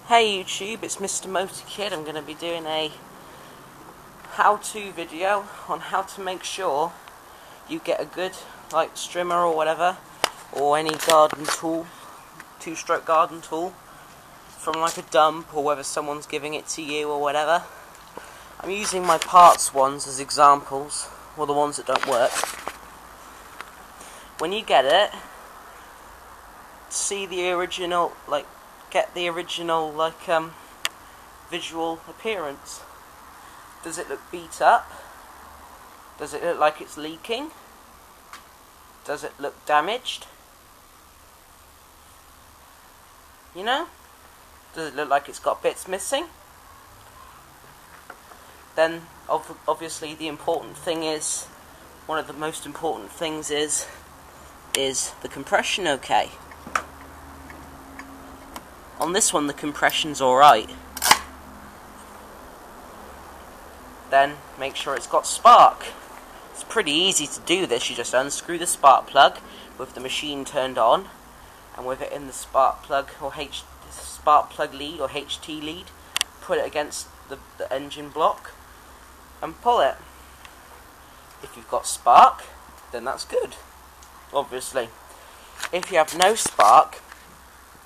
Hey YouTube, it's Mr. Motor Kid. I'm going to be doing a how-to video on how to make sure you get a good strimmer or whatever, or any garden tool, two-stroke garden tool, from a dump, or whether someone's giving it to you or whatever. I'm using my parts ones as examples, or the ones that don't work. When you get it, see the original, get the original visual appearance. Does it look beat up? Does it look like it's leaking? Does it look damaged? You know? Does it look like it's got bits missing? Then obviously the important thing is, one of the most important things is the compression okay? On this one the compression's alright. Then make sure it's got spark. It's pretty easy to do this. You just unscrew the spark plug with the machine turned on, and with it in the spark plug or spark plug lead or HT lead, put it against the engine block and pull it. If you've got spark, then that's good, obviously. If you have no spark,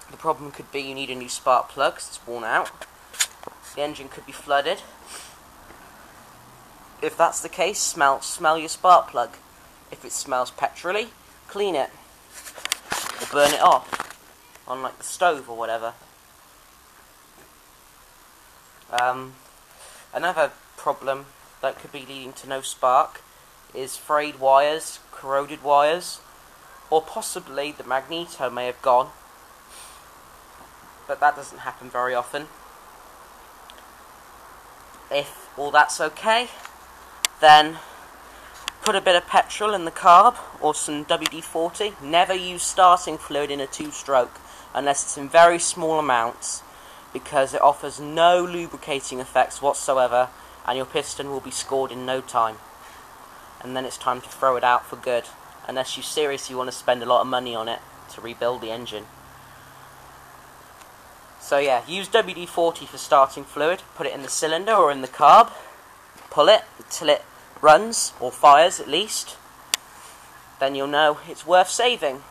the problem could be you need a new spark plug because it's worn out. The engine could be flooded. If that's the case, smell your spark plug. If it smells petrol-y, clean it. Or burn it off on the stove or whatever. Another problem that could be leading to no spark is frayed wires, corroded wires, or possibly the magneto may have gone. But that doesn't happen very often. If all that's okay, then put a bit of petrol in the carb or some WD-40. Never use starting fluid in a two-stroke unless it's in very small amounts, because it offers no lubricating effects whatsoever, and your piston will be scored in no time. And then it's time to throw it out for good, unless you seriously want to spend a lot of money on it to rebuild the engine. So yeah, use WD-40 for starting fluid, put it in the cylinder or in the carb, pull it until it runs, or fires at least. Then you'll know it's worth saving.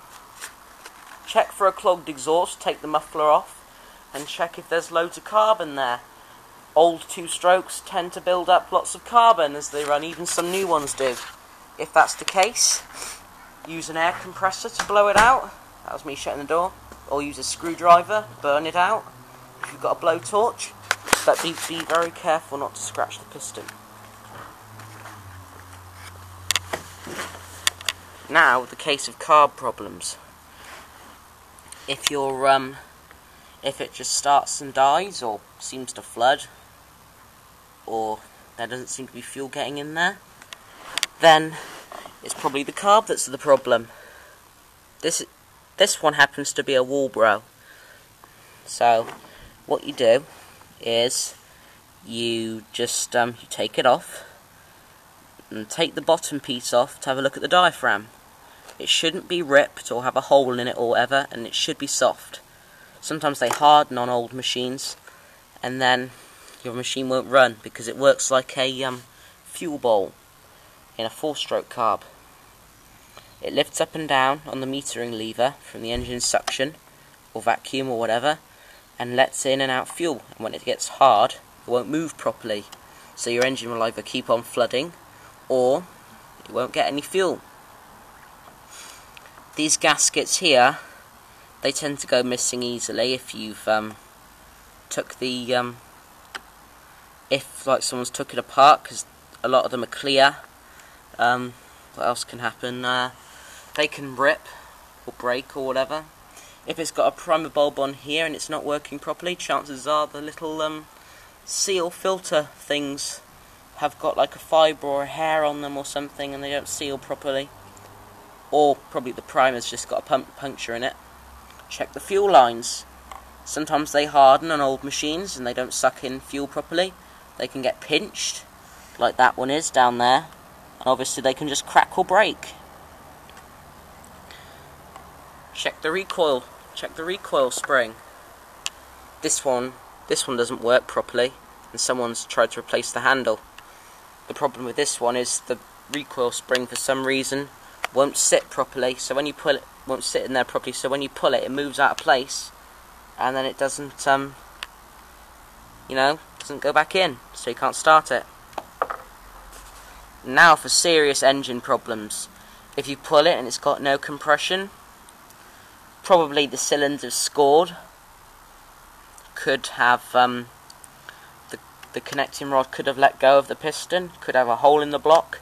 Check for a clogged exhaust, take the muffler off, and check if there's loads of carbon there. Old two-strokes tend to build up lots of carbon as they run, even some new ones do. If that's the case, use an air compressor to blow it out. That was me shutting the door. Or use a screwdriver, burn it out if you've got a blowtorch. But be very careful not to scratch the piston. Now, the case of carb problems. If it just starts and dies, or seems to flood, or there doesn't seem to be fuel getting in there, then it's probably the carb that's the problem. This one happens to be a Walbro. So what you do is you just you take it off and take the bottom piece off to have a look at the diaphragm. It shouldn't be ripped or have a hole in it or whatever, and it should be soft. Sometimes they harden on old machines, and then your machine won't run because it works like a fuel bowl in a four-stroke carb. It lifts up and down on the metering lever from the engine suction or vacuum or whatever, and lets in and out fuel. And when it gets hard, it won't move properly. So your engine will either keep on flooding, or it won't get any fuel. These gaskets here, they tend to go missing easily if you've if someone's took it apart, because a lot of them are clear. What else can happen? They can rip or break or whatever. If it's got a primer bulb on here and it's not working properly, chances are the little seal filter things have got a fibre or a hair on them or something, and they don't seal properly. Or probably the primer's just got a puncture in it. Check the fuel lines. Sometimes they harden on old machines and they don't suck in fuel properly. They can get pinched, like that one is down there, and obviously they can just crack or break. Check the recoil spring. this one doesn't work properly, and someone's tried to replace the handle. The problem with this one is the recoil spring, for some reason, won't sit properly, so when you pull it, won't sit in there properly, so when you pull it, it moves out of place, and then it doesn't, doesn't go back in, so you can't start it. Now for serious engine problems. If you pull it and it's got no compression, probably the cylinder's scored. Could have, the connecting rod could have let go of the piston, could have a hole in the block.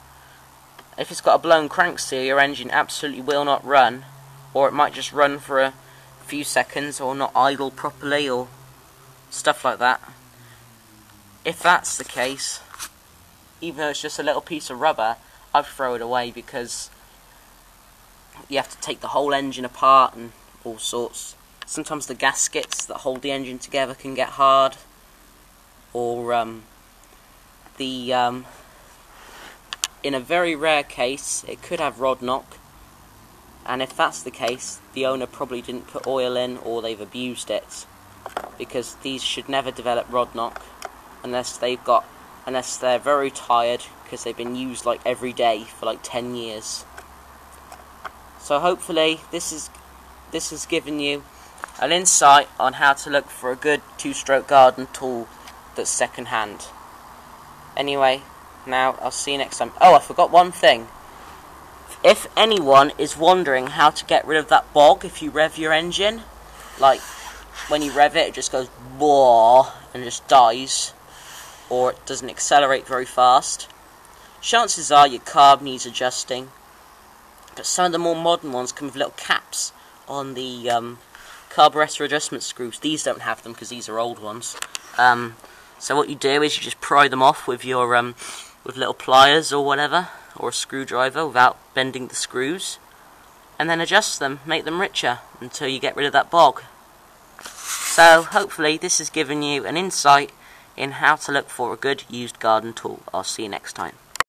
If it's got a blown crank seal, your engine absolutely will not run, or it might just run for a few seconds, or not idle properly, or stuff like that. If that's the case, even though it's just a little piece of rubber, I'd throw it away, because you have to take the whole engine apart and all sorts. Sometimes the gaskets that hold the engine together can get hard, or in a very rare case, it could have rod knock, and if that's the case, the owner probably didn't put oil in, or they've abused it, because these should never develop rod knock unless they're very tired, because they've been used like every day for like 10 years. So hopefully this has given you an insight on how to look for a good two-stroke garden tool that's second hand. Anyway, now I'll see you next time. Oh, I forgot one thing. If anyone is wondering how to get rid of that bog if you rev your engine, like when you rev it just goes whoa and just dies, or it doesn't accelerate very fast, chances are your carb needs adjusting. But some of the more modern ones come with little caps on the carburetor adjustment screws. These don't have them because these are old ones. So what you do is you just pry them off with your with little pliers or whatever, or a screwdriver without bending the screws, and then adjust them, make them richer until you get rid of that bog. So hopefully this has given you an insight in how to look for a good used garden tool. I'll see you next time.